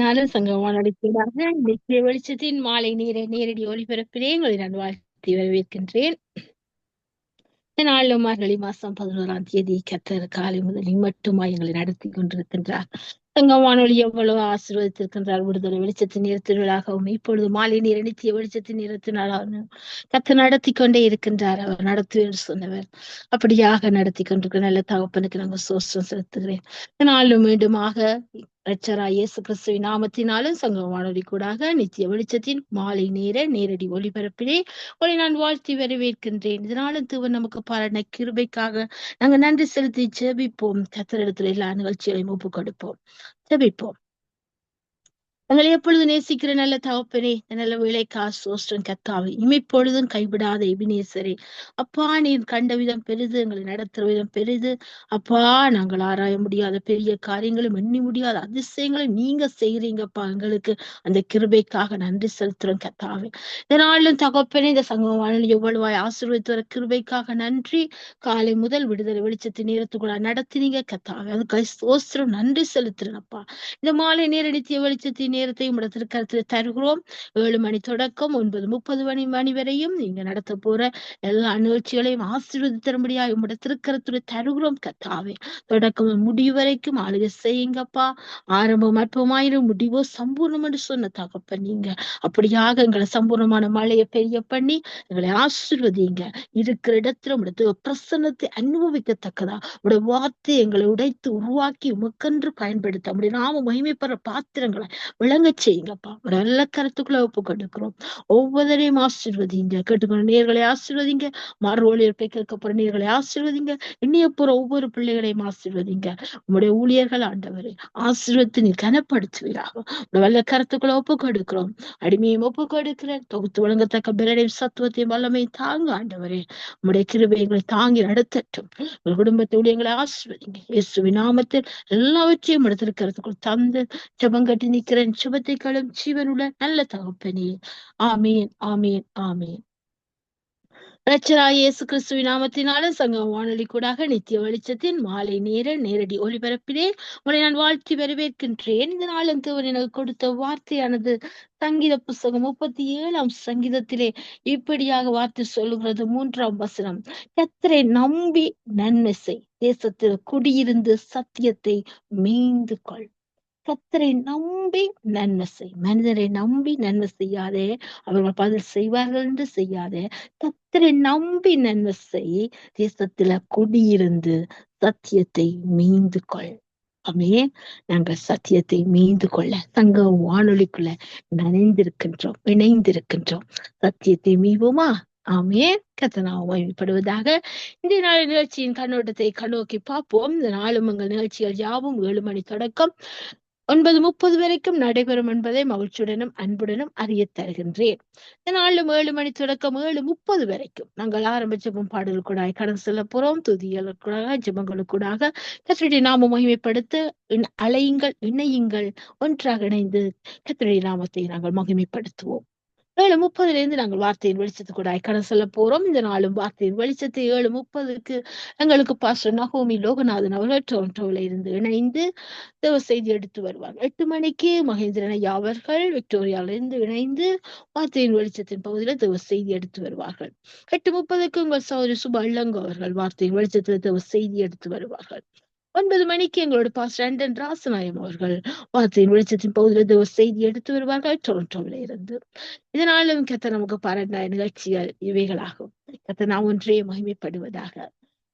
நாளும் சங்கமான அளிப்பதாக நித்திய வெளிச்சத்தின் மாலை நேரடி ஒளிபரப்பிலே உங்களை நான் வாழ்த்தி வரவேற்கின்றேன். இந்த நாளிலும் மார்கழி மாசம் 11ஆம் தேதி கர்த்தர் காலை முதல் மட்டுமாய் எங்களை நடத்தி கொண்டிருக்கின்றார். சங்க வானொலி எவ்வளவு ஆசீர்வதித்திருக்கின்றார். விடுதலை வெளிச்சத்தின் நேரத்தினாளாகவும் இப்பொழுது மாலை நேர நித்திய வெளிச்சத்தின் நேரத்தினாலும் கர்த்தர் நடத்தி கொண்டே இருக்கின்றார். அவர் நடத்துவேன் சொன்னவர் அப்படியாக நடத்தி கொண்டிருக்கிற நல்ல தகப்பனுக்கு நாங்கள் சோஸ்டம் செலுத்துகிறேன். நாளும் மீண்டுமாக இரட்சகராகிய இயேசு கிறிஸ்துவின் நாமத்தினாலும் சங்க வானொலி கூடாக நித்திய வெளிச்சத்தின் மாலை நேரடி ஒளிபரப்பிலே உங்களை நான் வாழ்த்தி வரவேற்கின்றேன். இதனாலும் தேவன் நமக்கு பாராட்டின கிருபைக்காக நாங்க நன்றி செலுத்தி ஜெபிப்போம். கர்த்தரிடத்தில் எல்லா நிகழ்ச்சிகளையும் ஒப்புக் கொடுப்போம். ஜெபிப்போம். எங்களை எப்பொழுது நேசிக்கிற நல்ல தகப்பனே, நல்ல வேலைக்கா சோஸ்டன் கத்தாவை இமைப்பொழுதும் கைவிடாத எபினேசரே, அப்பா நீர் கண்ட விதம் பெரிது, எங்களை நடத்துற விதம் பெரிது. அப்பா நாங்கள் ஆராய முடியாத பெரிய காரியங்களும் எண்ணி முடியாத அதிசயங்களும் நீங்க செய்யறீங்கப்பா. எங்களுக்கு அந்த கிருபைக்காக நன்றி செலுத்துறோம் கத்தாவை. இதனாலும் தகப்பனே, இந்த சங்கமான எவ்வளவாய் ஆசீர்வதித்து வர கிருபைக்காக நன்றி. காலை முதல் விடுதலை வெளிச்சத்தின் நேரத்துக்குள்ள நடத்தினீங்க கத்தாவை, அதுக்கு சோஸ்திரம் நன்றி செலுத்துறேன்ப்பா. இந்த மாலை நித்திய வெளிச்சத்தின் நேரத்தை உடைய திருக்கரத்தில் தருகிறோம். 7 மணி தொடக்கம் 9:30 மணி வரையும் நீங்க நடத்த போற எல்லா நிகழ்ச்சிகளையும் ஆசீர்வதித்தரும்படியா உடைய திருக்கரத்துடைய தருகிறோம் கத்தாவே. தொடக்கம் முடிவு வரைக்கும் ஆளுகை செய்யுங்கப்பா. ஆரம்பம் அற்பமாயிரும், முடிவோ சம்பூர்ணம் என்று சொன்ன தகப்பன் நீங்க அப்படியாக எங்களை சம்பூர்ணமான மழையை பெரிய பண்ணி எங்களை ஆசீர்வதிங்க. இருக்கிற இடத்துல உடைய பிரசன்னத்தை அனுபவிக்கத்தக்கதா உடைய வார்த்தை எங்களை உடைத்து உருவாக்கி உமக்கென்று பயன்படுத்த உடைய நாம மகிமைப்படுற பாத்திரங்களை விளங்க செய்யுங்கப்பா. ஒரு நல்ல கருத்துக்குள்ள ஒப்பு கொடுக்கிறோம். ஒவ்வொருவரையும் ஆசீர்வதிங்க. கேட்டுக்கொண்ட நேர்களை ஆசீர்வதிங்க. மறுவழியற்பை கேட்க போற நேர்களை ஆசீர்வதிங்க. இன்னைய போற ஒவ்வொரு பிள்ளைகளையும் ஆசீர்வதிங்க. உங்களுடைய ஊழியர்கள் ஆண்டவரை ஆசீர்வதித்து நீ கனப்படுத்துவீராக ஒரு நல்ல கருத்துக்களை ஒப்பு கொடுக்கிறோம். அடிமையும் ஒப்பு கொடுக்கிறேன். தொகுத்து வழங்கத்தக்க பிறனையும் சத்துவத்தையும் வல்லமையும் தாங்க ஆண்டவரே. உங்களுடைய கிருபைகளை தாங்கி நடத்தட்டும். உங்கள் குடும்பத்தை ஊழியங்களை ஆசீர்வதிங்க. இயேசுவின் நாமத்தில் எல்லாவற்றையும் எடுத்திருக்கிறதுக்குள் தந்து ஜெபம் கட்டி நிற்கிறேன். ஜெபத்தை களும் ஜீவனுள்ள நல்ல தகப்பனே. ஆமீன், ஆமீன், ஆமீன். இரட்சகராகிய இயேசு கிறிஸ்துவின் நாமத்தினாலும் சங்கம் வானொலி கூடாக நித்திய வெளிச்சத்தின் மாலை நேரடி ஒளிபரப்பிலே உங்களை நான் வாழ்த்தி வரவேற்கின்றேன். இந்த நாளும் தேவன் எனக்கு கொடுத்த வார்த்தையானது சங்கீத புஸ்தகம் 37ஆம் சங்கீதத்திலே இப்படியாக வார்த்தை சொல்லுகிறது. 3ஆம் வசனம், கர்த்தரை நம்பி நன்மை செய், தேசத்தில் குடியிருந்து சத்தியத்தை மீந்து கொள். கர்த்தரை நம்பி நன்மை செய். மனிதரை நம்பி நன்மை செய்யாதே, அவர்கள் பதில் செய்வார்கள் என்று செய்யாதே. கர்த்தரை நம்பி நன்மை செய், தேசத்துல குடியிருந்து சத்தியத்தை மீந்து கொள். ஆமே, நாங்கள் சத்தியத்தை மீந்து கொள்ள சங்க வானொலிக்குள்ள இணைந்திருக்கின்றோம். சத்தியத்தை மீவோமா? ஆமே, கர்த்தர் மகிமைப்படுவதாக. இன்றைய நாள் நிகழ்ச்சியின் கண்ணோட்டத்தை கண்ணோக்கி பார்ப்போம். இந்த நாளும் உங்கள் நிகழ்ச்சிகள் யாவும் 7 மணி தொடக்கம் 9:30 வரைக்கும் நடைபெறும் என்பதை மகிழ்ச்சியுடனும் அன்புடனும் அறிய தருகின்றேன். நாளும் 7 மணி தொடக்கம் 7:30 வரைக்கும் நாங்கள் ஆரம்பிச்ச பாடலுக்கூடாக கடந்து செல்ல போறோம். துதிகளுக்கூடாக ஜெபங்களுக்கூடாக கர்த்தருடைய நாம மகிமைப்படுத்த அலையுங்கள், இணையுங்கள், ஒன்றாக இணைந்து கர்த்தருடைய நாமத்தை நாங்கள் மகிமைப்படுத்துவோம். 7:30 நாங்கள் வார்த்தையின் வெளிச்சத்துக்கூட கடந்து செல்ல போறோம். இந்த நாளும் வார்த்தையின் வெளிச்சத்தை 7:30 எங்களுக்கு பாஸ்டர் நகோமி லோகநாதன் அவர்கள் டொரண்டோவில் இருந்து இணைந்து தேவ செய்தி எடுத்து வருவார். 8 மணிக்கு மகேந்திரன் ஐயா அவர்கள் விக்டோரியாவில இருந்து இணைந்து வார்த்தையின் வெளிச்சத்தின் பகுதியில தேவ செய்தி எடுத்து வருவார்கள். 8:30 உங்கள் சௌரி சுப இளங்கோ அவர்கள் வார்த்தையின் வெளிச்சத்துல தேவ செய்தி எடுத்து வருவார்கள். 9 மணிக்கு எங்களோட பாஸ்டர் ஆண்டன் ராசநாயம் அவர்கள் வார்த்தையின் வெளிச்சத்தின் பகுதியில தேவ செய்தி எடுத்து வருவார்கள் டொரண்டோவில இருந்து. இதனாலும் கர்த்தர் நமக்கு பாராட்டின நிகழ்ச்சிகள் இவைகளாகும். கர்த்தர் நாம் ஒன்றே மகிமைப்படுவதாக.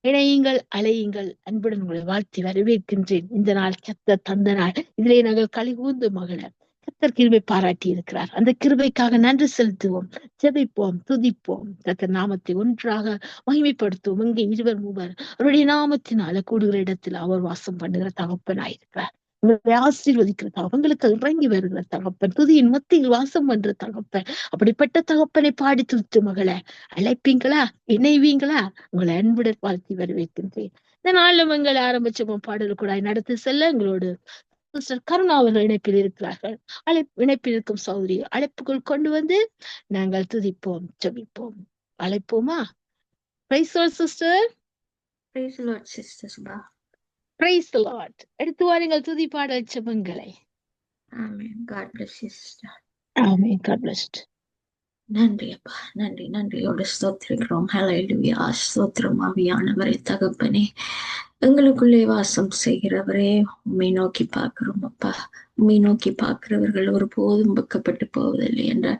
இணையுங்கள், அலையுங்கள், அன்புடன் உங்களை வாழ்த்தி வரவேற்கின்றேன். இந்த நாள் கர்த்தர் தந்த நாள். இதிலே நாங்கள் களிகூர்ந்து மகிழ கர்த்தர் கிருபை பாராட்டி இருக்கிறார். அந்த கிருபைக்காக நன்றி செலுத்துவோம், ஜெபிப்போம், துதிப்போம். கர்த்தர் நாமத்தை ஒன்றாக மகிமைப்படுத்துவோம். இங்கே 2 3 அவருடைய நாமத்தினால கூடுகிற இடத்தில் அவர் வாசம் பண்ணுகிற தகப்பனாயிருக்கிறார். உங்களை ஆசீர்வதிக்கிற அவங்களுக்கு இறங்கி வருகிற தகப்பன், துதியின் மத்தியில் வாசம் பண்ற தகப்பன். அப்படிப்பட்ட தகப்பனை பாடி துதித்து மகளை அழைப்பீங்களா? இணைவீங்களா? உங்களை அன்புடன் வாழ்த்தி வரவேற்கின்றேன். இந்த நாளில் எங்களை ஆரம்பிச்ச பாடல் கூட நடத்தி செல்ல எங்களோடு சிஸ்டர் கருணா அவர்கள் இணைப்பில் இருக்கிறார்கள். இணைப்பில் இருக்கும் சௌதரி அழைப்புக்குள் கொண்டு வந்து நாங்கள் துதிப்போம், ஜெபிப்போம். அழைப்போமா? Praise the Lord sister. Praise the Lord sister Subha. Praise the Lord. எடுத்து வாருங்கள் துதி பாடல் ஜெபங்களை. Amen. God bless you, sister. Amen. God bless you. நன்றி அப்பா, நன்றி நன்றியோடு ஸ்தோத்திரிக்கிறோம். ஹல்லேலூயா. ஸ்தோத்திரம் ஆவியானவரே, தகப்பனே, எங்களுக்குள்ளே வாசம் செய்கிறவரே, உம்மை நோக்கி பார்க்கிறோம் அப்பா. உம்மை நோக்கி பார்க்கிறவர்கள் ஒருபோதும் வெட்கப்பட்டு போவதில்லை என்ற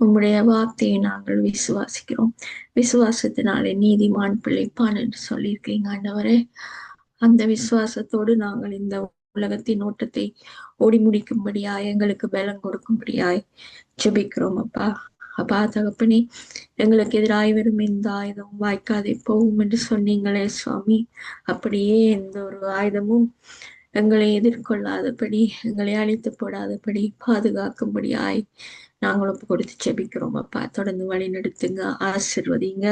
உம்முடைய வார்த்தையை நாங்கள் விசுவாசிக்கிறோம். விசுவாசத்தினாலே நீதிமான் பிழைப்பான் என்று சொல்லியிருக்கீங்க ஆண்டவரே. அந்த விசுவாசத்தோடு நாங்கள் இந்த உலகத்தின் ஓட்டத்தை ஓடி முடிக்கும்படியாய், எங்களுக்கு பலம் கொடுக்கும்படியாய் ஜெபிக்கிறோம் அப்பா. அப்பா தகப்பனே, எங்களுக்கு எதிராய் வரும் எந்த ஆயுதம் வாய்க்காதே போகும் என்று சொன்னீங்களே சுவாமி. அப்படியே எந்த ஒரு ஆயுதமும் எங்களை எதிர்கொள்ளாதபடி, எங்களை அழித்து போடாதபடி பாதுகாக்கும்படியாய் நாங்கள் ஒப்பு கொடுத்து ஜெபிக்கிறோம் அப்பா. தொடர்ந்து வழி நடத்துங்க, ஆசிர்வதிங்க.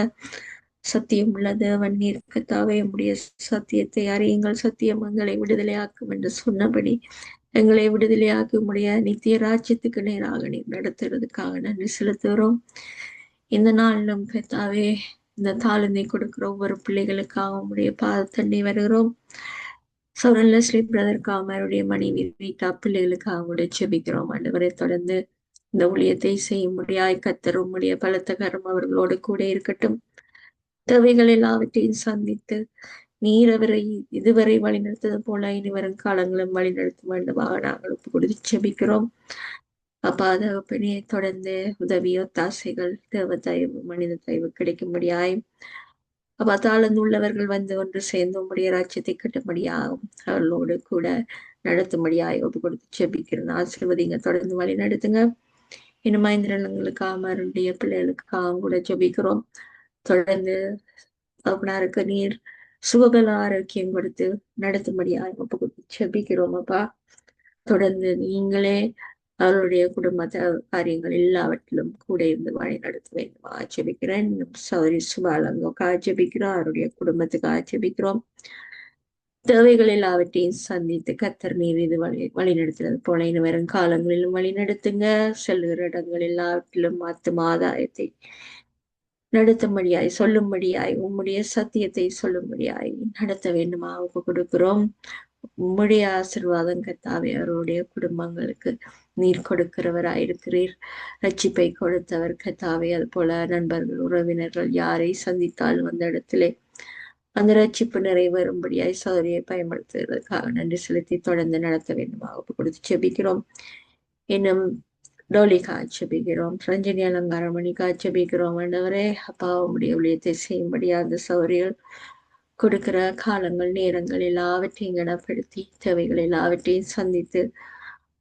சத்தியம் உள்ள தேவன் நீர் கர்த்தாவே, உம்முடைய சத்தியத்தை அறியுங்கள், சத்தியம் எங்களை விடுதலையாக்கும் என்று சொன்னபடி எங்களை விடுதலையாக்கி உம்முடைய நித்திய ராஜ்யத்துக்கு நேராக நீர் நடத்துறதுக்காக நன்றி செலுத்துகிறோம். இந்த நாளிலும் கர்த்தாவே, இந்த தாழ்ந்தை கொடுக்கிற ஒவ்வொரு பிள்ளைகளுக்காக உம்முடைய பாதத்தண்டை வருகிறோம். சௌரன் லெஸ்லி பிரதருக்காக, அவருடைய மனைவி வீட்டா பிள்ளைகளுக்காக உங்களுடைய ஜெபிக்கிறோம் ஆண்டவரை. தொடர்ந்து இந்த ஊழியத்தை செய்யும்படியாய் கர்த்தர் உம்முடைய பலத்த கரம் அவர்களோடு கூட இருக்கட்டும். தேவைகள் எல்லாவற்றையும் சந்தித்து நீர் அவரை இதுவரை வழிநடத்தது போல இனி வரும் காலங்களும் வழிநடத்த வேண்டுமாக நாங்கள் ஒப்பு கொடுத்து ஜெபிக்கிறோம் அப்பா. தகப்பனே, தொடர்ந்து உதவி ஒத்தாசைகள், தேவ தயவு, மனித தயவு கிடைக்கும்படியாய் அப்பா, தாழ்ந்துள்ளவர்கள் வந்து ஒன்று சேர்ந்து உம்முடைய ராஜ்யத்தை கட்டும்படியாகும் அவர்களோடு கூட நடத்தும்படியாய் ஒப்பு கொடுத்து ஜெபிக்கிறேன். ஆசீர்வதிங்க, தொடர்ந்து வழி நடத்துங்க. இன்னும் ஐந்திரங்களுக்காக, அவருடைய பிள்ளைகளுக்காக கூட ஜெபிக்கிறோம். தொடர்ந்து அவனாருக்கு நீர் சுகபல ஆரோக்கியம் கொடுத்து நடத்தும்படியாக ஒப்பு கொடுத்து ஜெபிக்கிறோம் அப்பா. தொடர்ந்து நீங்களே அவருடைய குடும்ப காரியங்கள் எல்லாவற்றிலும் கூட இருந்து வழி நடத்த வேண்டுமா ஜெபிக்கிறேன். சௌரி சுபாலங்கோக்காக ஜெபிக்கிறோம், அவருடைய குடும்பத்துக்காக ஜெபிக்கிறோம். தேவைகள் எல்லாவற்றையும் சந்தித்து கர்த்தர் நீர் இது வழி நடத்துறது போல இனி வரும் காலங்களிலும் வழி நடத்துங்க. செல்லுகிற இடங்கள் எல்லாவற்றிலும் ஆத்தும ஆதாயத்தை நடத்தும்படியாய், சொல்லும்படியாய், உம்முடைய சத்தியத்தை சொல்லும்படியாய் நடத்த வேண்டுமா ஒப்பு கொடுக்கிறோம். உம்முடைய ஆசீர்வாதம் கர்த்தாவே அவருடைய குடும்பங்களுக்கு நீர் கொடுக்கிறவராயிருக்கிறீர். ரட்சிப்பை கொடுத்தவர் கர்த்தாவே. அது போல நண்பர்கள், உறவினர்கள் யாரை சந்தித்தாலும் அந்த இடத்திலே அந்த ரட்சிப்பு நிறைவேறும்படியாய் சௌரியை பயன்படுத்துவதற்காக நன்றி செலுத்தி தொடர்ந்து நடத்த வேண்டுமா ஒப்பு கொடுத்து ஜெபிக்கிறோம். இன்னும் டோலி காய்ச்சபிக்கிறோம், ரஞ்சனி அலங்காரமணி காய்ச்சபிக்கிறோம் ஆண்டவரே. அப்பா, உம்முடைய ஊழியத்தை செய்யும்படியா அந்த சௌரியல் கொடுக்கிற காலங்கள், நேரங்கள் எல்லாவற்றையும் கனப்படுத்தி தேவைகள் எல்லாவற்றையும் சந்தித்து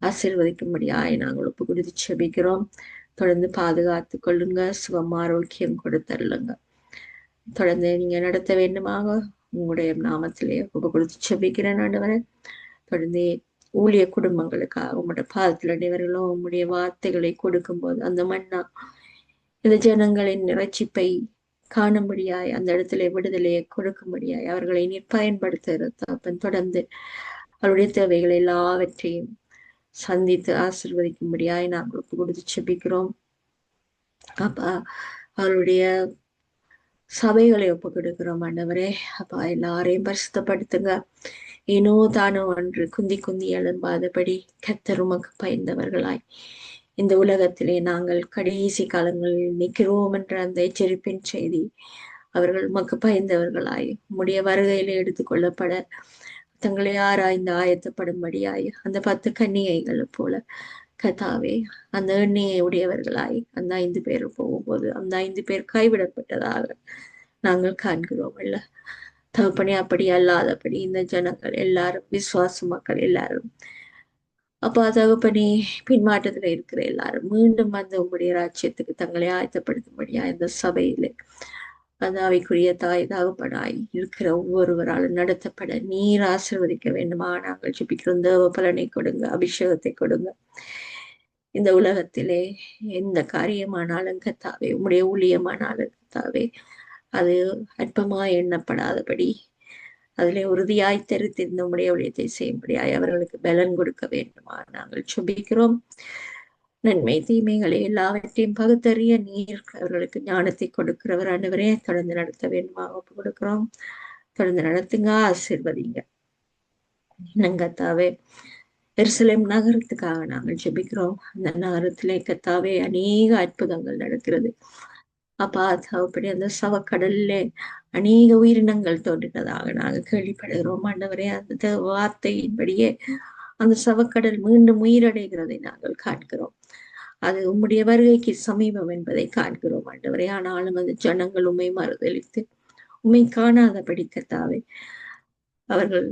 ஆசீர்வதிக்கும்படியாய் நாங்கள் ஒப்பு கொடுத்து ஜெபிக்கிறோம். தொடர்ந்து பாதுகாத்து கொள்ளுங்க, சுகம் ஆரோக்கியம் கொடுத்தருளுங்க. தொடர்ந்து நீங்க நடத்த வேண்டுமாக உங்களுடைய நாமத்திலே ஒப்பு கொடுத்து ஜெபிக்கிறேன் ஆண்டவரே. தொடர்ந்து ஊழிய குடும்பங்களுக்காக உங்களுடைய பாதத்தில் அனைவர்களும் உங்களுடைய வார்த்தைகளை கொடுக்கும்போது அந்த மன்னா இந்த ஜனங்களின் ரட்சிப்பை காணும்படியாய், அந்த இடத்துல விடுதலையை கொடுக்கும்படியாய் அவர்களை நீர் பயன்படுத்துகிறப்பன் தொடர்ந்து அவருடைய தேவைகள் எல்லாவற்றையும் சந்தித்து ஆசீர்வதிக்கும்படியாய் நாங்கள் ஒப்பு கொடுத்து ஜெபிக்கிறோம் அப்பா. அவருடைய சபைகளை ஒப்பு கொடுக்கிறோம் ஆண்டவரே. அப்பா, எல்லாரையும் பரிசுத்தப்படுத்துங்க. ஏனோ தானோ ஒன்று குந்தி குந்தி எழும்பாதபடி கர்த்தர் உமக்கு பயந்தவர்களாய் இந்த உலகத்திலே நாங்கள் கடைசி காலங்களில் நிற்கிறோம் என்ற அந்த எச்சரிப்பின் செய்தி அவர்கள் உமக்கு பயந்தவர்களாய் உம்முடைய வருகையில எடுத்துக்கொள்ளப்பட தங்களை ஆராய்ந்து ஆயத்தப்படும்படியாய் அந்த 10 கன்னிகைகள் போல கதாவே அந்த எண்ணெயை உடையவர்களாய் அந்த 5 பேர் போகும்போது அந்த 5 பேர் கைவிடப்பட்டதாக நாங்கள் காண்கிறோம் இல்ல தகப்பனே. அப்படி அல்லாதபடி இந்த ஜனங்கள் எல்லாரும், விசுவாச மக்கள் எல்லாரும் அப்பா தகப்பனே, பின்மாற்றத்துல இருக்கிற எல்லாரும் மீண்டும் அந்த உம்முடைய ராஜ்யத்துக்கு தங்களை ஆயத்தப்படுத்தும்படியா இந்த சபையில அந்த அவைக்குரிய தாய் தகப்பனாய் இருக்கிற ஒவ்வொருவராலும் நடத்தப்பட நீர் ஆசீர்வதிக்க வேண்டுமா நாங்கள் ஜெபிக்கிறோம். தேவ பலனை கொடுங்க, அபிஷேகத்தை கொடுங்க. இந்த உலகத்திலே எந்த காரியமானாலும் கர்த்தாவே, உம்முடைய ஊழியமானாலும் கர்த்தாவே, அது அற்பமாய் எண்ணப்படாதபடி அதிலே உறுதியாய் தெரிந்து உம்முடைய ஊழியத்தை செய்யும்படியாய் அவர்களுக்கு பலன் கொடுக்க வேண்டுமா நாங்கள் ஜெபிக்கிறோம். நன்மை தீமைகளை எல்லாவற்றையும் பகுத்தறிய நீர் அவர்களுக்கு ஞானத்தை கொடுக்கிறவர் ஆண்டவரே. தொடர்ந்து நடத்த வேண்டுமா ஒப்பு கொடுக்கிறோம். தொடர்ந்து நடத்துங்க, ஆசீர்வதிங்க. கர்த்தாவே, எருசலேம் நகரத்துக்காக நாங்கள் ஜெபிக்கிறோம். அந்த நகரத்திலே கர்த்தாவே அநேக அற்புதங்கள் நடக்கிறது. அப்பா தகப்பனே, அந்த சவக்கடல்ல அநேக உயிரினங்கள் தோன்றினதாக நாங்கள் கேள்விப்படுகிறோம். ஆண்டவரே, அந்த வார்த்தையின்படியே அந்த சவக்கடல் மீண்டும் உயிரடைகிறதை நாங்கள் காண்கிறோம். அது உம்முடைய வருகைக்கு சமீபம் என்பதை காண்கிறோம் ஆண்டவரே. ஆனாலும் அந்த ஜனங்கள் உம்மை மறுதலித்து உம்மை காணாதபடி கர்த்தாவே அவர்கள்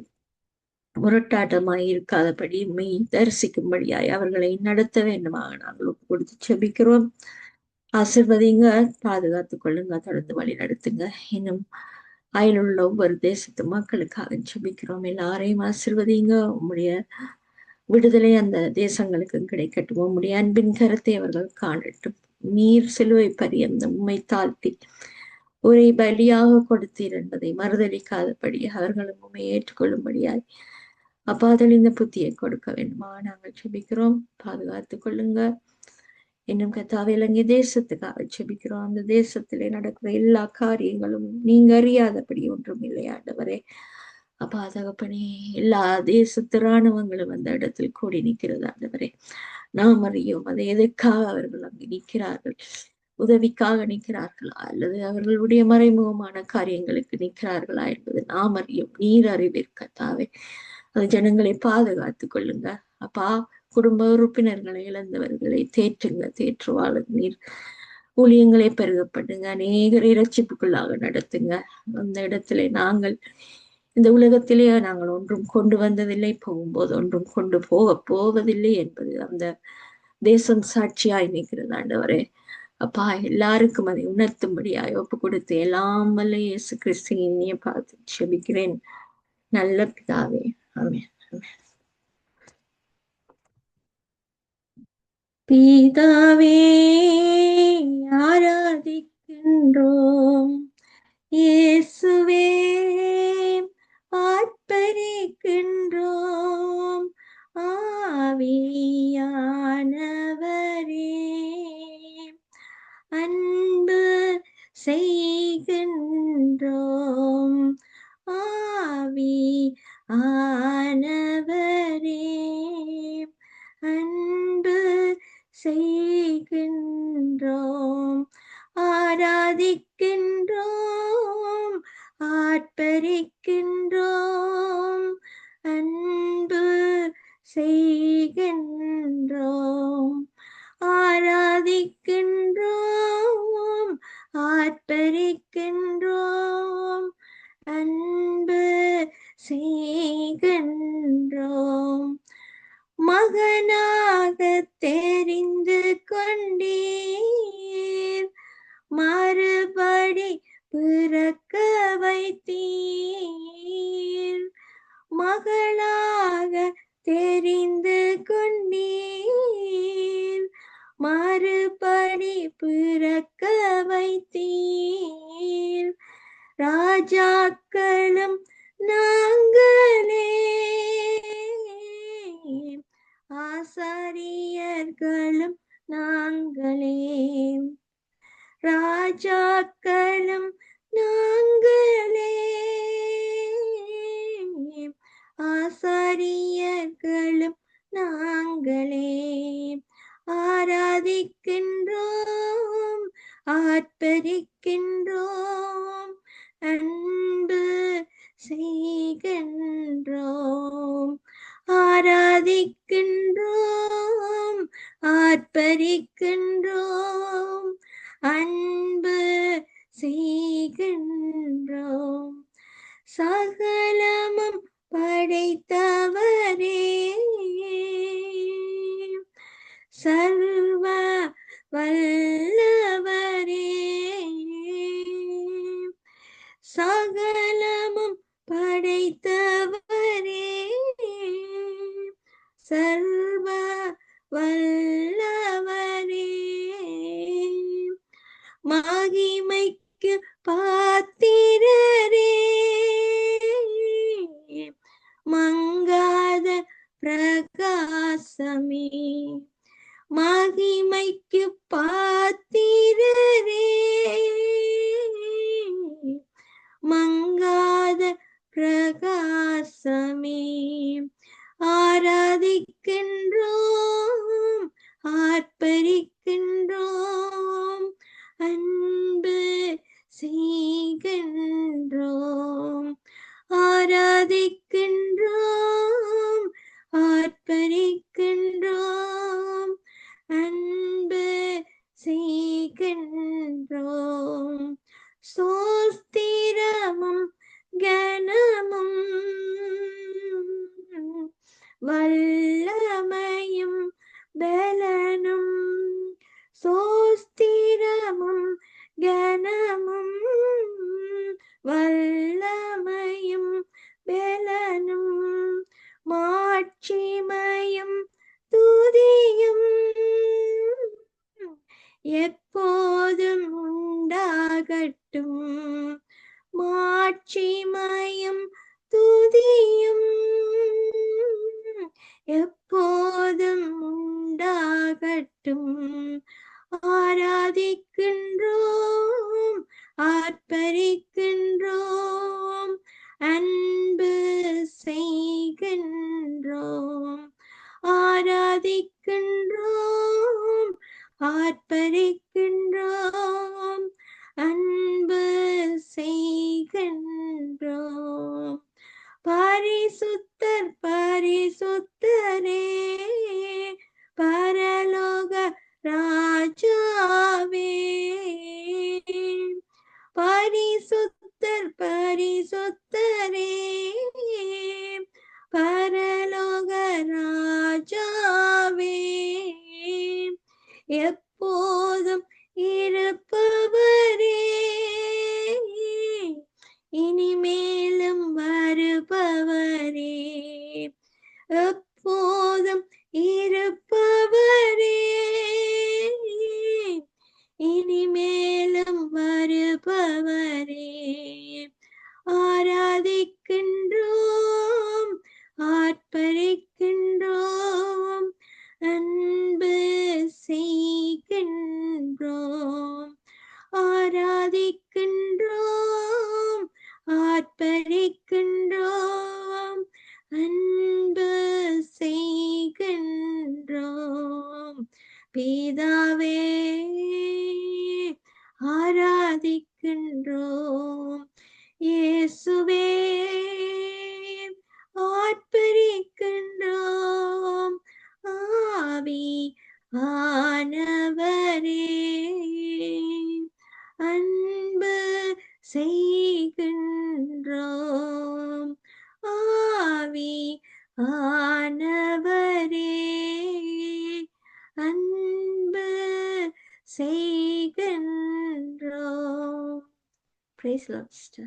முரட்டாட்டமாய் இருக்காதபடி உம்மை தரிசிக்கும்படியாய் அவர்களை நடத்த வேண்டுமாக நாங்கள் ஒப்பு கொடுத்து செபிக்கிறோம். ஆசிர்வதிங்க, பாதுகாத்துக் கொள்ளுங்க, தொடர்ந்து வழி நடத்துங்க. இன்னும் அயலுள்ள ஒவ்வொரு தேசத்து மக்களுக்காக செபிக்கிறோம். எல்லாரையும் ஆசிர்வதிங்க. உம்முடைய விடுதலை அந்த தேசங்களுக்கு கிடைக்கட்டும். உம்முடைய அன்பின் கரத்தை அவர்கள் காணட்டும். நீர் சிலுவை பரியந்தம் உம்மை தாழ்த்தி ஒரே பலியாக கொடுத்தீர் என்பதை மறுதளிக்காதபடி அவர்களும் உண்மை ஏற்றுக்கொள்ளும்படியாய் அப்பாதல் இந்த புத்தியை கொடுக்க வேண்டுமா நாங்கள் செபிக்கிறோம். பாதுகாத்துக் கொள்ளுங்க. இன்னும் கர்த்தாவே, இலங்கை தேசத்துக்காக செபிக்கிறோம். அந்த தேசத்திலே நடக்கிற எல்லா காரியங்களும் நீங்க அறியாதபடி ஒன்றும் இல்லை ஆண்டவரே. அப்பா தகப்பனே, எல்லா தேசத்து இராணுவங்களும் அந்த இடத்தில் கூடி நிற்கிறது ஆண்டவரே. நாம் அறியோம் அதை எதற்காக அவர்கள் அங்கு நிற்கிறார்கள். உதவிக்காக நிற்கிறார்களா அல்லது அவர்களுடைய மறைமுகமான காரியங்களுக்கு நிற்கிறார்களா என்பது நாம் அறியும். நீர் அறிவீர் கர்த்தாவே. அந்த ஜனங்களை பாதுகாத்துக் கொள்ளுங்க அப்பா. குடும்ப உறுப்பினர்களை இழந்தவர்களை தேற்றுங்க, தேற்றுவாழ நீர் ஊழியங்களை பெருகப்படுங்க, அநேகரை இரட்சிப்புக்குள்ளாக நடத்துங்க. அந்த இடத்திலே நாங்கள் இந்த உலகத்திலே நாங்கள் ஒன்றும் கொண்டு வந்ததில்லை, போகும்போது ஒன்றும் கொண்டு போவதில்லை என்பது அந்த தேசம் சாட்சியாய் நிற்கிறது ஆண்டவரே. அப்பா, எல்லாருக்கும் அதை உணர்த்தும்படியாய் ஒப்பு கொடுத்து எல்லாம் வல்ல இயேசு கிறிஸ்துவின் பார்த்து செபிக்கிறேன் நல்ல பிதாவே, ஆமென். பிதாவே, ஆராதிக்கின்றோம். இயேசுவே, ஆர்ப்பரிக்கின்றோம். ஆவியானவரே, அன்பு செய்கின்றோம். ஆவியானவரே, அன்பு செய்கின்றோம். ஆராதிக்கின்றோம், ஆர்ப்பரிக்கின்றோம், அன்பு செய்கின்றோம். ஆராதிக்கின்றோம், ஆர்ப்பரிக்கின்றோம், அன்பு செய்கின்றோம். மகனாக தெரிந்து கொண்டீர், மறுபடி பிறக்க வைத்தீர். மகளாக தெரிந்து கொண்டீர், மறுபடி பிறக்க வைத்தீர். ராஜாக்களும் நாங்களே, ஆசாரியர்களும் நாங்களே. ராஜாக்களும் நாங்களே, ஆசாரியர்களும் நாங்களே. ஆராதிக்கின்றோம், ஆர்ப்பரிக்கின்றோம், அன்பு செய்கின்றோம். ஆராதிக்கின்றோம், ஆர்ப்பரிக்கின்றோம், அன்பு செய்கின்றோம். சகலமும் படைத்தவரே, சர்வ வல்லவரே, சகலமும் படைத்தவரே, சர்வ வல்லவரே, மகிமைக்கு பாத்திரரே, மங்காத பிரகாசமே. மகிமைக்கு பாத்திரரே, மங்காத பிரகாசமே. ஆராதிக்கின்றோம், ஆர்ப்பரிக்கின்றோம், அன்பு செய்கின்றோம். ஆராதிக்கின்றோம், ஆர்ப்பரிக்கின்றோம், அன்பு செய்கின்றோம். ஸ்தோத்திரமும் கனமும் வல்லமையும் பலனும், ஸ்தோத்திரமும் கனமும் வல்லமையும் பலனும், மாட்சிமையும் துதியும் எப்போதும் உண்டாகட்டும். மாட்சிமையும் துதியும் எப்போதும் உண்டாகட்டும். ஆராதிக்கின்றோம், ஆர்ப்பரிக்கின்றோம், அன்பு செய்கின்றோம். ஆராதிக்கின்றோம், ஆர்ப்பரிக்கின்றோம், அன்பு செய்கின்றோம். பரிசுத்தர் பரிசுத்தரே, பரலோக ராஜாவே. பரிசுத்தர் பரிசுத்தரே, பரலோக ராஜாவே. எப்போதும் இருப்பவரே, இனிமேலும் வருபவரே. எப்போதும் இருப்பவரே, இனிமேலும் வருபவரே. ஆராதிக்கின்றோம், ஆர்ப்பரிக்கின்றோம், அன்பு செய்கின்றோம். ஆராதிக்கின்றோம், ஆர்ப்பரிக்கின்றோம், அன்பு செய்கின்றோம். பிதாவே ஆராதிக்கின்றோம், இயேசுவே ஆர்ப்பரிக்கின்றோம், ஆவி ஆனவரே அன்பு செய்கின்றோம். ஆவி ஆனவரே அன்பு செய்கின்றோம். Praise the Lord, sister.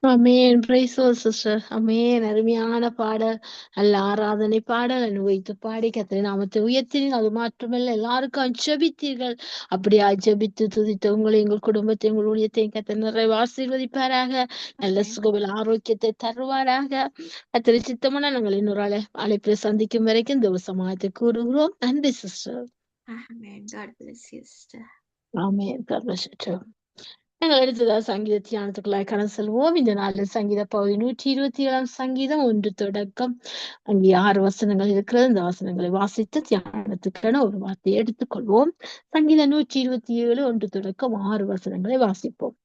அமேன். Praise sister. அமேன். அருமையான பாடல், நல்ல ஆராதனை பாடல் அனுபவித்து பாடி கர்த்தரின் நாமத்தை உயர்த்தினீர்கள். அது மாற்றமல்ல, எல்லாருக்கும் ஜெபித்தீர்கள். அப்படியா ஜெபித்து துதித்த உங்களை, எங்கள் குடும்பத்தை, எங்கள் ஊழியத்தையும் கர்த்தர் நிறைய ஆசீர்வதிப்பாராக. நல்ல சுகபல ஆரோக்கியத்தை தருவாராக. கர்த்தர் சித்தமான நாங்கள் இன்னொரு அழைப்பில் சந்திக்கும் வரைக்கும் இந்த சமாயத்தை கூறுகிறோம். நன்றி sister. Amen. God bless you, sister. Amen. God bless you too. நாங்கள் அடுத்ததாக சங்கீத தியானத்துக்குள்ளாய் கடந்து செல்வோம். இந்த நாளில் சங்கீத பகுதி 127 சங்கீதம் 1 தொடக்கம் அங்கே 6 வசனங்கள் இருக்கிறது. இந்த வசனங்களை வாசித்து தியானத்துக்கான ஒரு வார்த்தையை எடுத்துக்கொள்வோம். சங்கீதம் 127 1 தொடக்கம் 6 வசனங்களை வாசிப்போம்.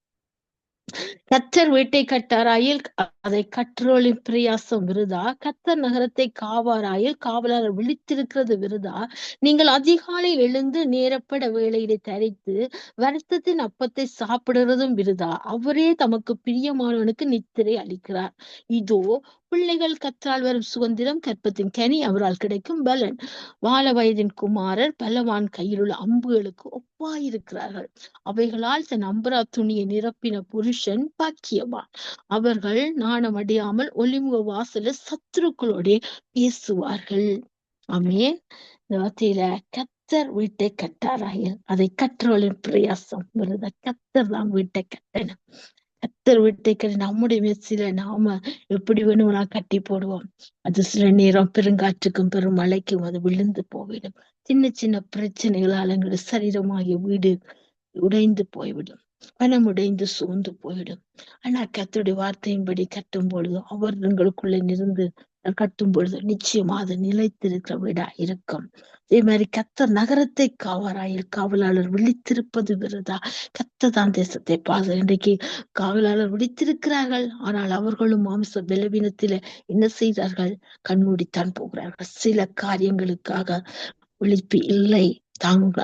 கர்த்தர் வீட்டை கட்டாராயில் அதை கற்றோளின் பிரயாசம் விருதா. கர்த்தர் நகரத்தை காவாராயில் காவலர் விழித்திருக்கிறது விருதா. நீங்கள் அதிகாலை எழுந்து நேரப்பட வேளையிலே தரித்து வருத்தத்தின் அப்பத்தை சாப்பிடுறதும் விருதா. அவரே தமக்கு பிரியமானவனுக்கு நித்திரை அளிக்கிறார். இதோ பிள்ளைகள் கற்றால் வரும் சுதந்திரம், கற்பத்தின் கனி அவரால் கிடைக்கும் பலன். வாழ வயதின் குமாரர் பலவான் கையில் உள்ள அம்புகளுக்கு ஒப்பாயிருக்கிறார்கள். அவைகளால் தன் அம்பரா துணியை நிரப்பின புருஷன் பாக்கியவான். அவர்கள் நாணமடையாமல் ஒளிமுக வாசல சத்துருக்களோட பேசுவார்கள். ஆமென். இந்த வார்த்தையில கர்த்தர் வீட்டை கட்டாராயில் அதை கற்றவளின் பிரயாசம் வருத. கர்த்தர் தான் வீட்டை கட்டணும். கர்த்தர் வீட்டை கட்டி நம்முடைய முயற்சியில நாம எப்படி வேணும்னா கட்டி போடுவோம். அது சில நேரம் பெருங்காற்றுக்கும் பெருமழைக்கும் அது விழுந்து போய்விடும். சின்ன சின்ன பிரச்சனைகளால் எங்களுடைய சரீரமாகிய வீடு உடைந்து போய்விடும். பணம் உடைந்து சோர்ந்து போய்விடும். ஆனா கர்த்தருடைய வார்த்தையின்படி கட்டும் பொழுது அவர் எங்களுக்குள்ள இருந்து கட்டும் பொழுது நிச்சயமா அது நிலைத்திருக்கிற வீடா இருக்கும். அதே மாதிரி கர்த்தர் நகரத்தை காவலாளர் விழித்திருப்பது விருதா. கர்த்தர் தான் தேசத்தை இன்றைக்கு காவலாளர் விழித்திருக்கிறார்கள். ஆனால் அவர்களும் மாம்ச பலவீனத்தில என்ன செய்தார்கள்? கண்மூடித்தான் போகிறார்கள். சில காரியங்களுக்காக விழிப்பு இல்லை.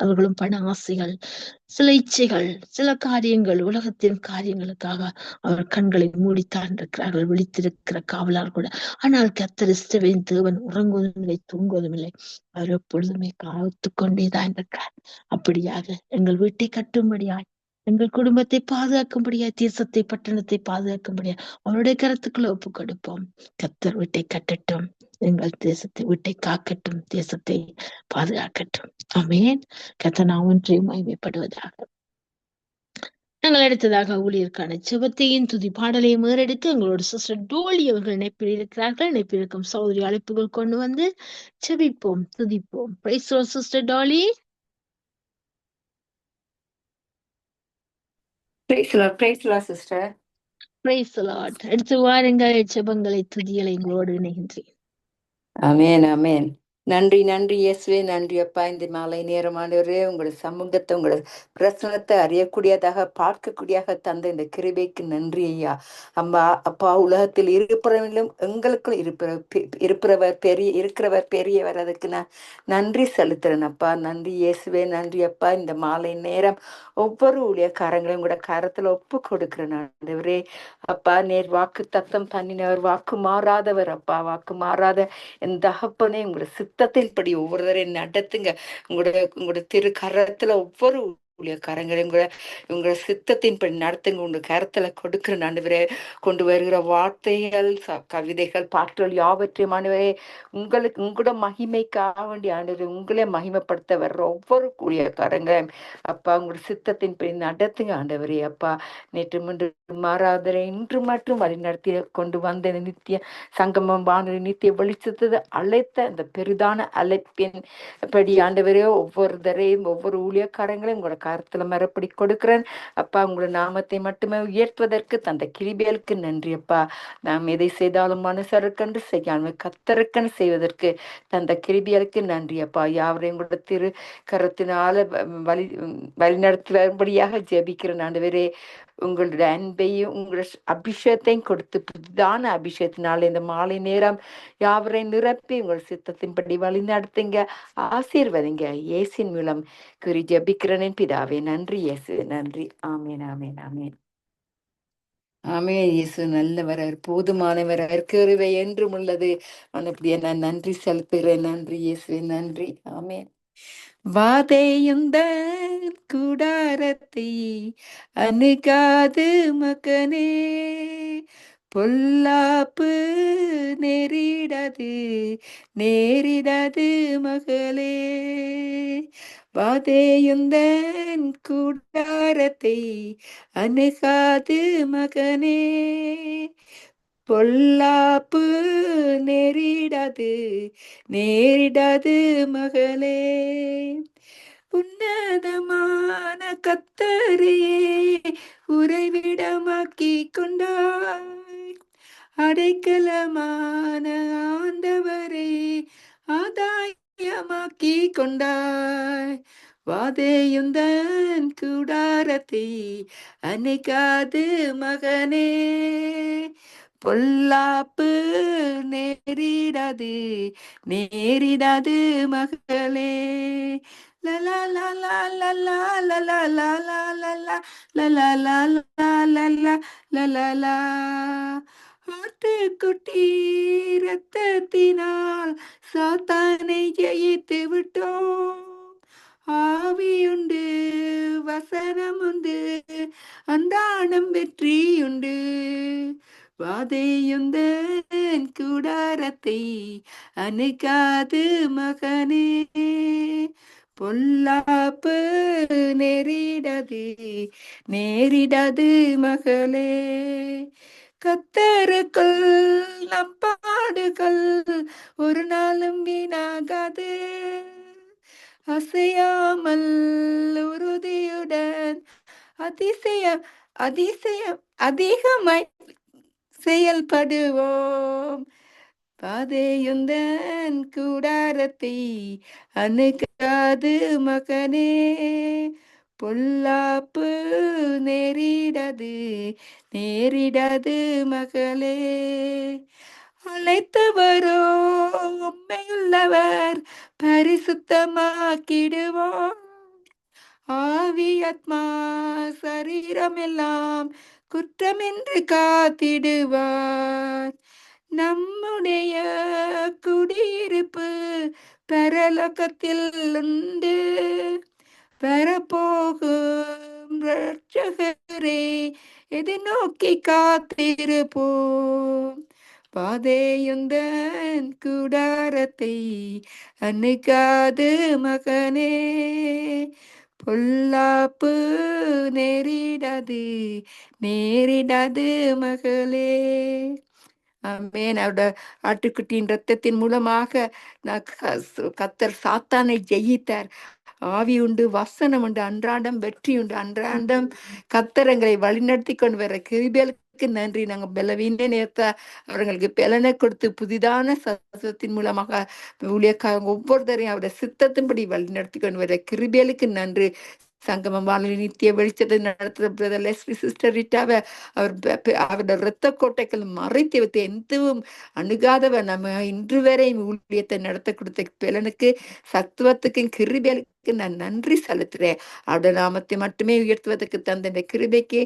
அவர்களும் பண ஆசைகள், சில இச்சைகள், சில காரியங்கள், உலகத்தின் காரியங்களுக்காக அவர் கண்களை மூடித்தான் இருக்கிறார்கள். விழித்திருக்கிற காவலார் கூட. ஆனால் கர்த்தர் இஸ்ரவேலின் தேவன் உறங்குவதும் இல்லை, தூங்குவதும் இல்லை. அவர் எப்பொழுதுமே காத்துக் கொண்டேதான் இருக்கிறார். அப்படியாக எங்கள் வீட்டை கட்டும்படியாய், எங்கள் குடும்பத்தை பாதுகாக்கும்படியாய், தேசத்தை பட்டணத்தை பாதுகாக்கும்படியாய் அவருடைய கருத்துக்களை ஒப்புக் கொடுப்போம். கர்த்தர் வீட்டை கட்டட்டும், எங்கள் தேசத்தை வீட்டை காக்கட்டும், தேசத்தை பாதுகாக்கட்டும். ஆமென். கர்த்தர் நாமம் ஒன்றை மகிமைப்படுவதாக. நாங்கள் அடுத்ததாக ஊழியருக்கான ஜெபத்தையும் துதி பாடலையும் ஏறெடுக்க எங்களோட சிஸ்டர் டோலி அவர்கள் இணைப்பில் இருக்கிறார்கள். இணைப்பில் இருக்கும் சகோதரி அழைப்புகள் கொண்டு வந்து ஜெபிப்போம், துதிப்போம். Price the Lord sister Dolly. Praise the Lord, sister. Price the Lord. அடுத்து வாருங்கள், ஜெபங்களை துதிகளை எங்களோடு இணைகின்றேன். ஆமென், ஆமென். நன்றி நன்றி இயேசுவே, நன்றி அப்பா. இந்த மாலை நேரமானவரே, உங்களோட சமூகத்தை, உங்களோட பிரசனத்தை அறியக்கூடியதாக, பார்க்கக்கூடியதாக தந்த இந்த கிருபைக்கு நன்றி ஐயா. அம்மா அப்பா, உலகத்தில் இருப்பவர்களும் எங்களுக்கும் இருக்கிறவர் பெரியவர். அதுக்கு நான் நன்றி செலுத்துறேன் அப்பா. நன்றி இயேசுவே, நன்றி அப்பா. இந்த மாலை நேரம் ஒவ்வொரு ஊழியக்காரங்களையும் கூட கரத்துல ஒப்பு கொடுக்கிறேன் ஆண்டவரே. அப்பா, நேர் வாக்கு தத்தம் பண்ணினவர், வாக்கு மாறாதவர் அப்பா. வாக்கு மாறாத என் தகப்பனே, உங்களோட சித்தத்தின்படி ஒவ்வொருவரையும் நடத்துங்க. உங்களோட திரு கரத்துல ஒவ்வொரு ஊழியக்காரங்களையும் கூட உங்களோட சித்தத்தின்படி நடத்துங்க. உங்க கரத்துல கொடுக்கிற ஆண்டவரே, கொண்டு வருகிற வார்த்தைகள், கவிதைகள், பாட்டுகள் யாவற்றையும் ஆண்டவரே உங்களோட மகிமைக்காக வேண்டிய ஆண்டவரே, உங்களே மகிமைப்படுத்த வர்ற ஒவ்வொரு ஊழியக்காரங்களையும் அப்பா உங்களோட சித்தத்தின்படி நடத்துங்க ஆண்டவரே. அப்பா, நேற்று முன்று மாறாதரை இன்று மட்டும் வழி நடத்தி கொண்டு வந்த நித்திய சங்கமம் வானொலி நித்திய வெளிச்சத்தை அழைத்த இந்த பெரிதான அழைப்பின் படி ஆண்டவரே, ஒவ்வொருத்தரையும் ஒவ்வொரு ஊழியக்காரங்களையும் உங்களோட கருத்துல மறுபடி கொடுக்கிறேன் அப்பா. உங்களோட நாமத்தை மட்டுமே உயர்த்துவதற்கு தந்த கிருபைகளுக்கு நன்றி அப்பா. நாம் எதை செய்தாலும் மனுஷருக்கென்று செய்யாமல் கர்த்தருக்கென்று செய்வதற்கு தந்த கிருபைகளுக்கு நன்றி அப்பா. யாவரையும் உங்களோட திரு கரத்தினால வழிநடத்துவபடியாக ஜெபிக்கிறேன் ஆண்டவரே. உங்களோட அன்பையும் உங்களோட அபிஷேகத்தையும் கொடுத்து புதிதான அபிஷேகத்தினால இந்த மாலை நேரம் யாவரையும் நிரப்பி உங்கள் சித்தத்தின்படி வழி நடத்துங்க, ஆசீர்வதிங்க. இயேசின் மூலம் குறி ஜபிக்கிறேன் பிதாவே. நன்றி இயேசு, நன்றி. ஆமேன், ஆமேன், ஆமேன். ஆமேன். இயேசு நல்லவர், போதுமானவர், கிருபை என்றும் உள்ளது. அப்படியே நான் நன்றி செலுத்துகிறேன். நன்றி இயேசு, நன்றி. ஆமேன். வாதையுந்த கூடாரத்தை அணுகாது மகனே, பொல்லாப்பு நேரிடாது மகளே. வாதையுந்தன் கூடாரத்தை அணுகாது மகனே, பொல்லாப்பு நேரிடாது மகளே. உன்னதமான கர்த்தரையே உறைவிடமாக்கி கொண்டாய், அடைக்கலமான ஆண்டவரே ஆதாயமாக்கி கொண்டாய். வாதையுந்தன் கூடாரத்தை அணைக்காது மகனே, பொல்லாப்பு நேரிடாது மகளே. லலா லலா லலா லலா லலா லலா லலா லலா லலா. ஆட்டுக்குட்டி ரத்தத்தினால் சாத்தானை ஜெயித்து விட்டோம். ஆவியுண்டு, வசனமுண்டு, அன்றாடம் வெற்றியுண்டு. வாதையுந்தன் கூடாரத்தை அணுகாது மகனே, பொல்லாப்பு நேரிடாது மகளே. கர்த்தருக்குள் நம் பாடுகள் ஒரு நாளும் வீணாகாது. அசையாமல் உறுதியுடன் அதிகமாய் செயல்படுவோம். பாதையுந்தன் கூடாரத்தை அணுகாது மகனே, பொல்லாப்பு நேரிடாது நேரிடாது மகளே. அழைத்தவரோ உண்மையுள்ளவர், பரிசுத்தமாக்கிடுவார். ஆவி ஆத்மா சரீரமெல்லாம் குற்றமின்றி காத்திடுவார். நம்முடைய குடியிருப்பு பரலோகத்தில் உண்டு, வரப்போகும் ரட்சகரே எதிர்நோக்கி காத்திருப்போம். பாதையுந்தன் கூடாரத்தை அணுகாது மகனே, பொல்லாப்பு நேரிடாது நேரிடாது மகளே. ஆமென். அவருடைய ஆட்டுக்குட்டியின் ரத்தத்தின் மூலமாக கத்தர் சாத்தானை ஜெயித்தார். ஆவி உண்டு, வசனம் உண்டு, அன்றாடம் வெற்றி உண்டு. அன்றாடம் கத்தரங்களை வழிநடத்தி கொண்டு வர கிருபைகளுக்கு நன்றி. நாங்கள் பலவீன நேரத்தை அவர்களுக்கு பலனை கொடுத்து புதிதான சத்தத்தின் மூலமாக ஊழியக்காரங்க ஒவ்வொருத்தரையும் அவருடைய சித்தத்தின்படி வழிநடத்தி கொண்டு வர கிருபைகளுக்கு நன்றி. சங்கமம் வானொலி நித்திய வெளிச்சத்தை நடத்துகிற பிரதர் லெஸ்லி சிஸ்டர் ரிட்டாவை அவருடைய இரத்த கோட்டைகள் மறைத்து வைத்து எந்தவும் அணுகாதவர் நம்ம இன்று வரை ஊழியத்தை நடத்த கொடுத்த பலனுக்கு சத்துவத்துக்கும் கிருபைகளுக்கு நான் நன்றி செலுத்துறேன். அவருடைய நாமத்தை மட்டுமே உயர்த்துவதற்கு தந்த கிருபைக்கு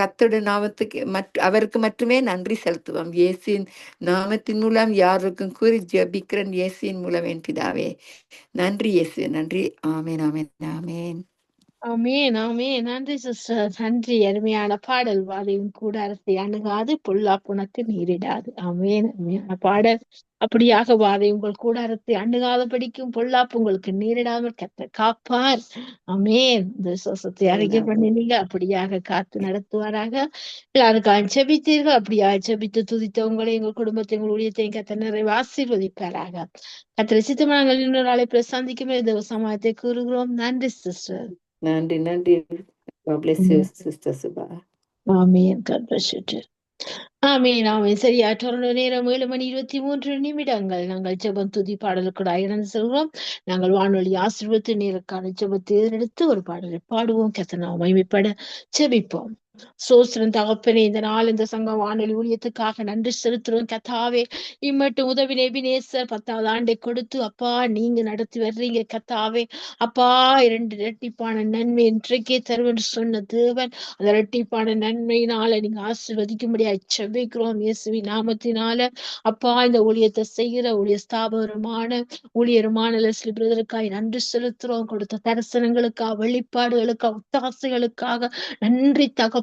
கர்த்தருடைய நாமத்துக்கு அவருக்கு மட்டுமே நன்றி செலுத்துவோம். இயேசுவின் நாமத்தின் மூலம் யாருக்கும் கூறி ஜெபிக்கிறேன். இயேசுவின் மூலம் என் பிதாவே. நன்றி இயேசு, நன்றி. ஆமேன் ஆமேன் ஆமேன். ஆமென் ஆமென். நன்றி சிஸ்டர், நன்றி. அருமையான பாடல். வாதையும் கூடாரத்தை அணுகாது, பொல்லாப்புனக்கு நேரிடாது. ஆமென். அருமையான பாடல். அப்படியாக வாதை உங்கள் கூடாரத்தை அணுகாதபடிக்கும் பொல்லாப்பு உங்களுக்கு நேரிடாமல் கர்த்தர் காப்பார். ஆமென். இந்த விசுவாசத்தை அறிக்கை பண்ணினீங்க. அப்படியாக காத்து நடத்துவாராக. எல்லாருக்காக ஜெபித்தீர்கள். அப்படியாக ஜெபித்து துதித்த உங்களை, எங்கள் குடும்பத்தை, எங்கள் ஊழியத்தையும் கர்த்தர் நிறைவு ஆசீர்வதிப்பாராக. கர்த்தர் சித்தமாக நாங்கள் இன்னொரு நாளை பிரசந்திக்கும் இந்த சமாயத்தை கூறுகிறோம். நன்றி சிஸ்டர். நன்றி நன்றி. God bless you, Sister Subha. Amen. God bless you too. ஆமென் ஆமென். சரியா தொடர்ந்து நேரம் 7:23 நாங்கள் ஜெபம் துதி பாடலுக்கு இணைந்து செல்கிறோம். நாங்கள் வானொலி ஆசீர்வாதத்து நேருக்கான ஜெபத்தை எடுத்து ஒரு பாடலை பாடுவோம். கர்த்தர் நாமம் மகிமைப்பட ஜெபிப்போம். சோஸ்திரம் தகப்பனே, இந்த நாள் இந்த சங்கம் வானொலி ஊழியத்துக்காக நன்றி செலுத்துறோம். கத்தாவே, இம்மட்டும் உதவி நேபினேசர் 10வது ஆண்டை கொடுத்து அப்பா நீங்க நடத்தி வர்றீங்க. கத்தாவே அப்பா, 2 இரட்டிப்பான நன்மை இன்றைக்கே தருவென்று சொன்ன தேவன், அந்த இரட்டிப்பான நன்மையினால நீங்க ஆசீர்வதிக்கும்படியா ஜெபிக்கிறோம். இயேசுவின் நாமத்தினால அப்பா, இந்த ஊழியத்தை செய்கிற ஊழிய ஸ்தாபகருமான ஊழியருமான லெஸ்லி பிரதருக்காய் நன்றி செலுத்துறோம். கொடுத்த தரிசனங்களுக்காக, வெளிப்பாடுகளுக்காக, ஒத்தாசைகளுக்காக நன்றி தகப்பனே.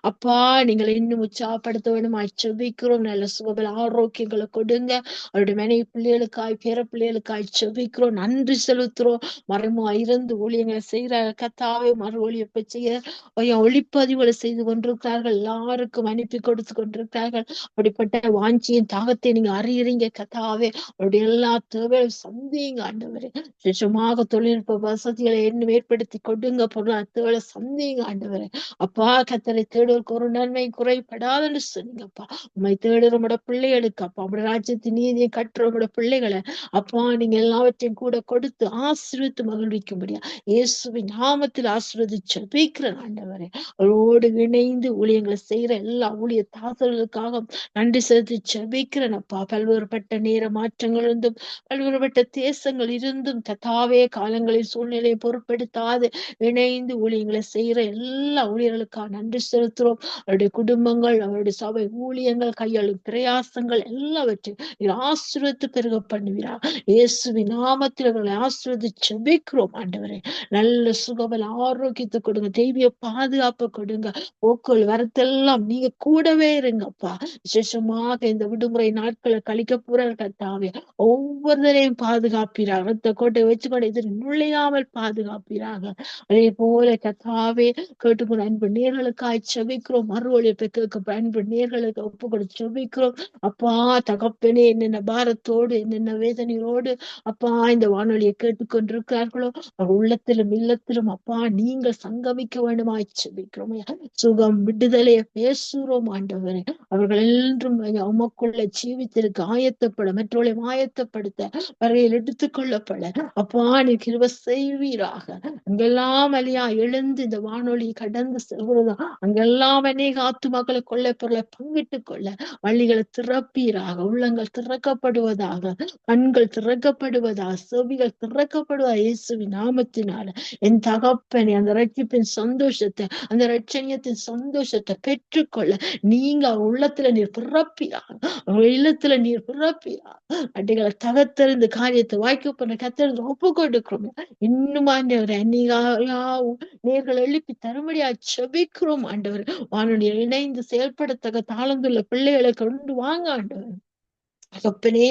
அப்பா, நீங்களை இன்னும் உற்சாகப்படுத்த வேண்டுமாய் ஜெபிக்கிறோம். நல்ல சுகபல ஆரோக்கியங்களை கொடுங்க. அவருடைய மனைவி பிள்ளைகளுக்காய், பேர பிள்ளைகளுக்காய் ஜெபிக்கிறோம். நன்றி செலுத்துறோம். மறைமுக இருந்து ஊழியங்களை செய்யற கத்தாவே, மறு ஒளியப்ப செய்ய ஒளிப்பதிவுகளை செய்து கொண்டிருக்கிறார்கள். எல்லாருக்கும் அனுப்பி கொடுத்து கொண்டிருக்கிறார்கள். அப்படிப்பட்ட வாஞ்சியின் தாகத்தை நீங்க அறியறீங்க கத்தாவே. அவருடைய எல்லா தேவையும் சந்திங்க ஆண்டவரே. விசேஷமாக தொழில்நுட்ப வசதிகளை இன்னும் ஏற்படுத்தி கொடுங்க. பொருளாதார சந்திங்க ஆண்டவரே. அப்பா, கத்தரை தேடுவதற்கு ஒரு நன்மை குறைபடாதுன்னு சொன்னீங்கப்பா. உண்மை தேடுற உங்களோட பிள்ளைகளுக்கு அப்பா, உங்களோட ராஜ்யத்தின் நீதியை கட்டுற உங்களோட பிள்ளைகளை அப்பா, நீங்க எல்லாவற்றையும் கூட கொடுத்து ஆசீர்வதித்து மகிழ்விக்கும்படியா இயேசுவின் நாமத்தில் ஆசீர்வதிச்சு ஜெபிக்கிற ஆண்டவரே. அவரோடு இணைந்து ஊழியங்களை செய்யற எல்லா ஊழிய தாசர்களுக்காக நன்றி செலுத்தி ஜெபிக்கிறேனப்பா. பல்வேறுபட்ட நேர மாற்றங்கள் இருந்தும், பல்வேறுபட்ட தேசங்கள் இருந்தும் கத்தாவே, காலங்களின் சூழ்நிலையை பொருட்படுத்தாது இணைந்து ஊழியங்களை செய்யற எல்லா ஊழியர்களுக்காக நன்றி செலுத்துறோம். அவருடைய குடும்பங்கள், அவருடைய சபை ஊழியங்கள், கையாளும் பிரயாசங்கள் எல்லாவற்றையும் ஆசீர்வதித்து பெருக பண்ணுவீரா. இயேசுவின் நாமத்தில் அவர்களை ஆசீர்வதித்து ஜெபிக்கிறோம் ஆண்டவரே. நல்ல சுகபல ஆரோக்கியத்தை கொடுங்க. தெய்வீக பாதுகாப்பை கொடுங்க. போக்குகள் வரத்தெல்லாம் நீங்க கூடவே இருங்கப்பா. விசேஷமாக இந்த விடுமுறை நாட்களை கழிக்க போற கத்தாவே, ஒவ்வொருத்தரையும் பாதுகாப்பீராக. ரத்த கோட்டை வச்சுக்கொண்டு எதிர் நுழையாமல் பாதுகாப்பீராக. அதே போல கத்தாவே, கேட்டுக்கொண்டு அன்பு நேர்களை நேர்களுக்காய் செபிக்கிறோம். மறுவழிப்பை கேட்க அன்பு நேர்களுக்கு ஒப்பு கொடுத்து செபிக்கிறோம். அப்பா தகப்பனே, என்னென்ன பாரத்தோடு என்னென்ன வேதனையோடு அப்பா இந்த வானொலியை கேட்டுக்கொண்டிருக்கிறார்களோ அவர் உள்ளத்திலும் இல்லத்திலும் அப்பா நீங்கள் சங்கமிக்க வேண்டுமாய் செபிக்கிறோம். சுகம் விடுதலையை பேசுகிறோம் ஆண்டவரே. அவர்கள் என்றும் உமக்குள்ள ஜீவித்திற்கு ஆயத்தப்பட, மற்றவர்களை ஆயத்தப்படுத்த, வரையில் எடுத்துக் கொள்ளப்பட அப்பா நீ கிருபை செய்வீராக. அங்கெல்லாம் அலியா எழுந்து இந்த வானொலி கடந்து செல்கிறதோ அங்கெல்லாம் அநேக ஆத்துமாக்களை கொள்ளை பொருளை பங்கிட்டுக் கொள்ள வழிகளை திறப்பீராக. உள்ளங்கள் திறக்கப்படுவதாக, கண்கள் திறக்கப்படுவதாக, செவிகள் திறக்கப்படுவதாக இயேசுவின் நாமத்தினால. என் தகப்பனே, அந்த ரட்சிப்பின் சந்தோஷத்தை, அந்த ரட்சணியத்தின் சந்தோஷத்தை பெற்றுக்கொள்ள நீங்க உள்ளத்துல நீர் பிறப்பீராக, இல்லத்துல நீர் பிறப்பீராக. அடிகளை தகர்த்தறிந்து காரியத்தை வாய்க்கப்படுற கத்தறிந்து ஒப்பு கொடுக்கிறோம். இன்னும் ஆண்டவர் நேர்கள் எழுப்பி தரும்படியா செபிக்கிறோம் ஆண்டவர். வானொலி இணைந்து செயல்படத்தக்க தாளந்துள்ள பிள்ளைகளை கொண்டு வாங்க ஆண்டவர். தகப்பனே,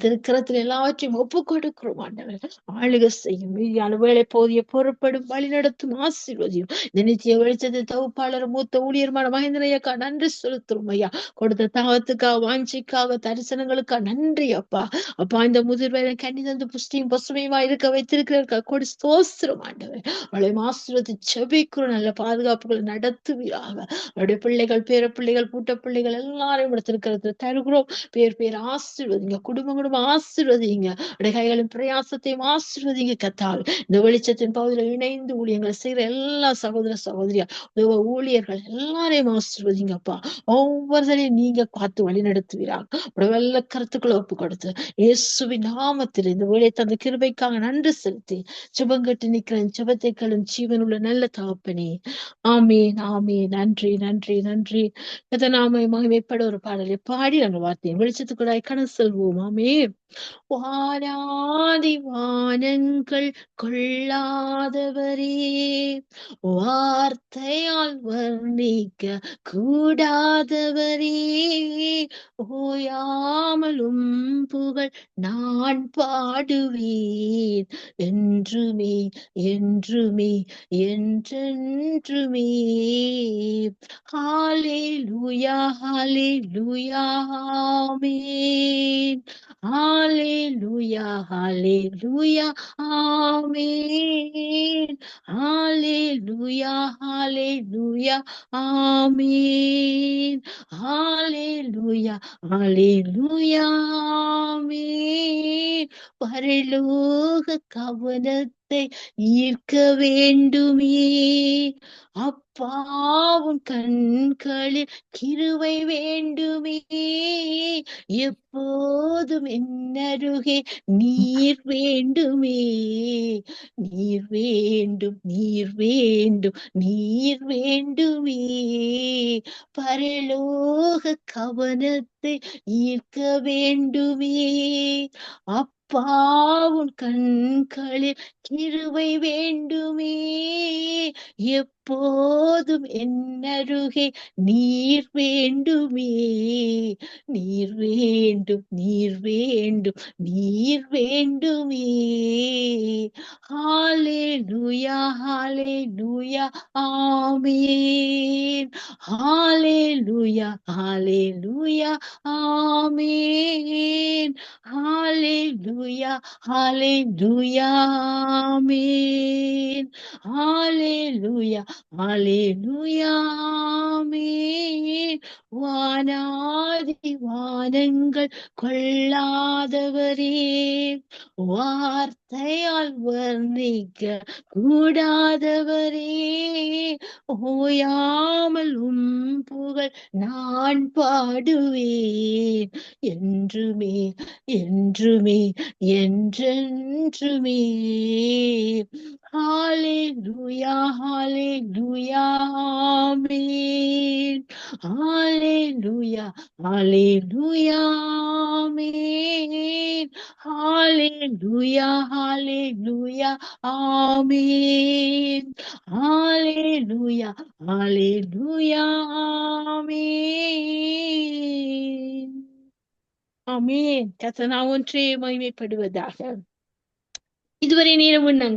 திருக்கரத்தில் எல்லாவற்றையும் ஒப்பு கொடுக்கிறோம் ஆண்டவர். ஆளுகை செய்யும் மீதியான வேலை போதிய பொறுப்படும் வழி நடத்தும் ஆசீர்வதியும். இந்த நித்திய வெளிச்சத்தை தொகுப்பாளர் மூத்த ஊழியர்மான மகேந்திரையக்கா நன்றி செலுத்துறோம் ஐயா. கொடுத்த தாகத்துக்காக, வாஞ்சிக்காக, தரிசனங்களுக்காக நன்றி அப்பா. அப்பா இந்த முதிர்வரை கண்ணி தந்து புஷ்டியும் பசுமையுமா இருக்க வைத்திருக்கிறீர்கள். கொடி ஸ்தோத்திரம் ஆண்டவர். அவளை ஆசீர்வதி செபிக்கிறோம். நல்ல பாதுகாப்புகளை நடத்துவீராக. அவருடைய பிள்ளைகள், பேர பிள்ளைகள், பூட்ட பிள்ளைகள் எல்லாரையும் திருக்கரத்தில் தருகிறோம். பேர் ஆசீர்வதிங்க, குடும்பங்களும் ஆசீர்வதிங்க, கைகளின் பிரயாசத்தையும் ஆசீர்வதிங்க கத்தால். இந்த வெளிச்சத்தின் பகுதியில் இணைந்து ஊழியங்களை செய்யற எல்லா சகோதர சகோதரியா ஊழியர்கள் எல்லாரையும் ஆசீர்வதிங்கப்பா. ஒவ்வொருத்தரையும் நீங்க பார்த்து வழி நடத்துவீராக. வெள்ள கருத்துக்களை ஒப்பு கொடுத்து இயேசுவின் நாமத்தில் இந்த வேலையை தந்த கிருபைக்காக நன்றி செலுத்தி சுபங்கட்டு நிற்கிறேன். சுபத்தைக்களும் ஜீவனுள்ள நல்ல தகப்பனே. ஆமீன், ஆமீன். நன்றி, நன்றி, நன்றி. நாம மகிமைப்பட ஒரு பாடலை பாடி நாங்கள் வார்த்தையை வெளிச்சத்துக்குள்ளாய் கடந்து செல்வோம். ஆமென். வானாதி வானங்கள் கொள்ளாதவரே, வார்த்தையால் வர்ணிக்க கூடாதவரே, ஓயாமலும் புகழ் நான் பாடுவேன் என்றுமே, என்றுமே, என்றென்றுமே. ஹalleluya, ஹalleluya, ஆமென். ஹalleluya, ஹalleluya, ஆமென். ஹalleluya, ஹalleluya, ஆமென். ஹalleluya, ஹalleluya, ஆமென். பரலோக கவனத்தை ஈர்க்க வேண்டுமே, அப்பாவும் கண்களில் கிருபை வேண்டுமே, எப்போதும் என்னருகே நீர் வேண்டுமே, நீர் வேண்டும், நீர் வேண்டும், நீர் வேண்டுமே. பரலோக கவனத்தை ஈர்க்க வேண்டுமே, அப்பாவும் கண்களில் கிருபை வேண்டுமே, எப்போதும் என்னருகே நீர் வேண்டுமே, நீர் வேண்டும், நீர் வேண்டும், நீர் வேண்டுமே. ஹalleluya, ஹalleluya, ஆமென். ஹalleluya, ஹalleluya, ஆமென். ஹalleluya, ஹalleluya, ஆமென். ஹalleluya, ஹalleluya, ஆமென். வானாதி வானங்கள் கொள்ளாதவரே, வார்த்தையால் வர்ணிக்க கூடாதவரே, ஓயாமல் புகழ் நான் பாடுவேன் என்றுமே, என்றுமே, என்றென்றுமே. ஹalleluya, ஹalleluya, ஆமென். ஹalleluya, ஹalleluya, ஆமென். ஹalleluya, ஹalleluya, ஆமென். ஹalleluya, ஹalleluya, ஆமென். ஆமென். கர்த்தர் நாமம் ஒன்றே மகிமைப்படுவதாக. இதுவரை நேரம் நாங்கள்